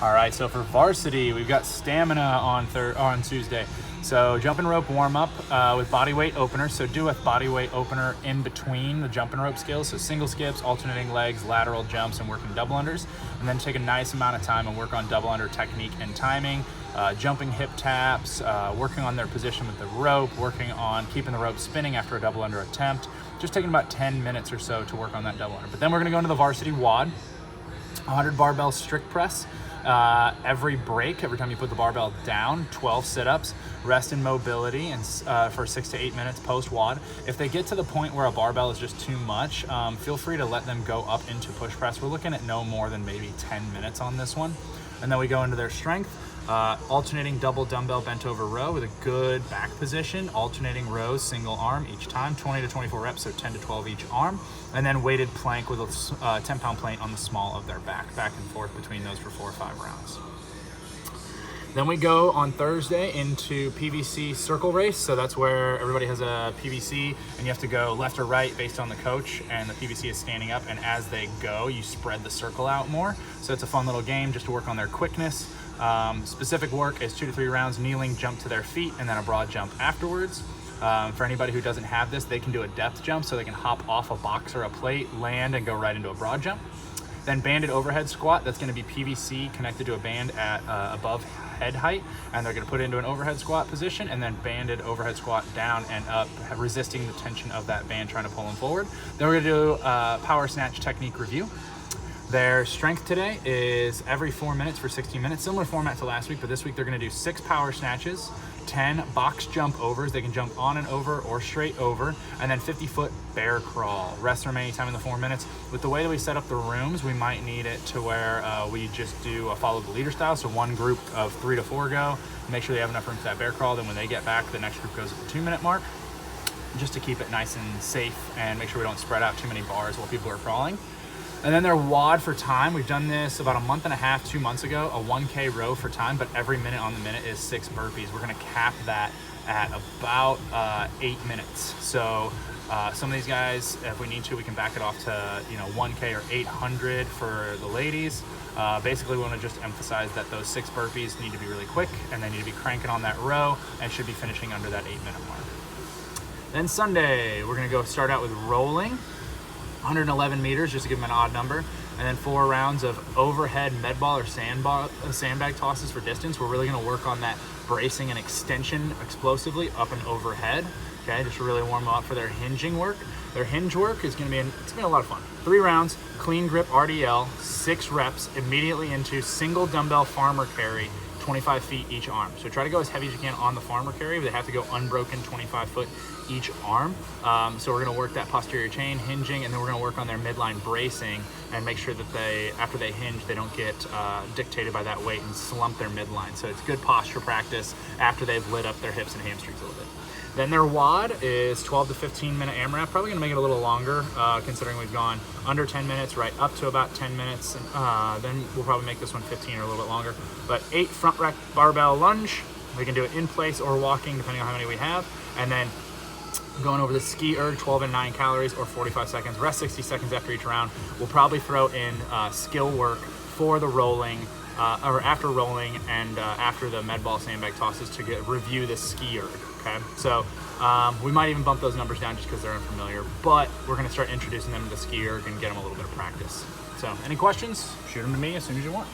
All right, so for varsity, we've got stamina on Tuesday. So jump and rope warm up with body weight openers. So do a body weight opener in between the jump and rope skills. So single skips, alternating legs, lateral jumps, and working double unders. And then take a nice amount of time and work on double under technique and timing, jumping hip taps, working on their position with the rope, working on keeping the rope spinning after a double under attempt. Just taking about 10 minutes or so to work on that double under. But then we're gonna go into the varsity WOD, 100 barbell strict press. Every break, every time you put the barbell down, 12 sit-ups, rest and mobility, and for 6 to 8 minutes post-WOD. If they get to the point where a barbell is just too much, feel free to let them go up into push press. We're looking at no more than maybe 10 minutes on this one. And then we go into their strength. Alternating double dumbbell bent over row with a good back position, alternating rows, single arm each time, 20 to 24 reps, so 10 to 12 each arm, and then weighted plank with a 10-pound plate on the small of their back and forth between those for 4 or 5 rounds. Then we go on Thursday into PVC circle race. So that's where everybody has a PVC and you have to go left or right based on the coach, and the PVC is standing up, and as they go, you spread the circle out more. So it's a fun little game just to work on their quickness. Specific work is 2 to 3 rounds, kneeling, jump to their feet, and then a broad jump afterwards. For anybody who doesn't have this, they can do a depth jump, so they can hop off a box or a plate, land, and go right into a broad jump. Then banded overhead squat, that's gonna be PVC connected to a band at above head height, and they're gonna put it into an overhead squat position, and then banded overhead squat down and up, resisting the tension of that band, trying to pull them forward. Then we're gonna do power snatch technique review. Their strength today is every 4 minutes for 16 minutes, similar format to last week, but this week they're gonna do 6 power snatches, 10 box jump overs, they can jump on and over or straight over, and then 50-foot bear crawl. Rest the remaining time in the 4 minutes. With the way that we set up the rooms, we might need it to where we just do a follow the leader style, so one group of 3 to 4 go, make sure they have enough room for that bear crawl, then when they get back, the next group goes at the 2-minute mark, just to keep it nice and safe and make sure we don't spread out too many bars while people are crawling. And then their WOD for time, we've done this about a month and a half, 2 months ago, a 1K row for time, but every minute on the minute is 6 burpees. We're gonna cap that at about 8 minutes. So some of these guys, if we need to, we can back it off to 1K or 800 for the ladies. Basically, we wanna just emphasize that those 6 burpees need to be really quick, and they need to be cranking on that row, and should be finishing under that 8-minute mark. Then Sunday, we're gonna go start out with rolling. 111 meters, just to give them an odd number, and then 4 rounds of overhead med ball or sandbag tosses for distance. We're really going to work on that bracing and extension explosively up and overhead. Okay, just to really warm them up for their hinging work. Their hinge work is going to be a lot of fun. 3 rounds, clean grip RDL, 6 reps, immediately into single dumbbell farmer carry, 25 feet each arm. So try to go as heavy as you can on the farmer carry, but they have to go unbroken 25 foot each arm. So we're gonna work that posterior chain, hinging, and then we're gonna work on their midline bracing and make sure that after they hinge, they don't get dictated by that weight and slump their midline. So it's good posture practice after they've lit up their hips and hamstrings a little bit. Then their WOD is 12 to 15 minute AMRAP, probably gonna make it a little longer considering we've gone under 10 minutes, right up to about 10 minutes. Then we'll probably make this one 15 or a little bit longer. But 8 front rack barbell lunge. We can do it in place or walking depending on how many we have. And then going over the ski erg, 12 and 9 calories or 45 seconds. Rest 60 seconds after each round. We'll probably throw in skill work for the rolling, or after rolling and after the med ball sandbag tosses to review the ski erg. Okay, so we might even bump those numbers down just because they're unfamiliar, but we're going to start introducing them to the ski erg and get them a little bit of practice. So any questions, shoot them to me as soon as you want.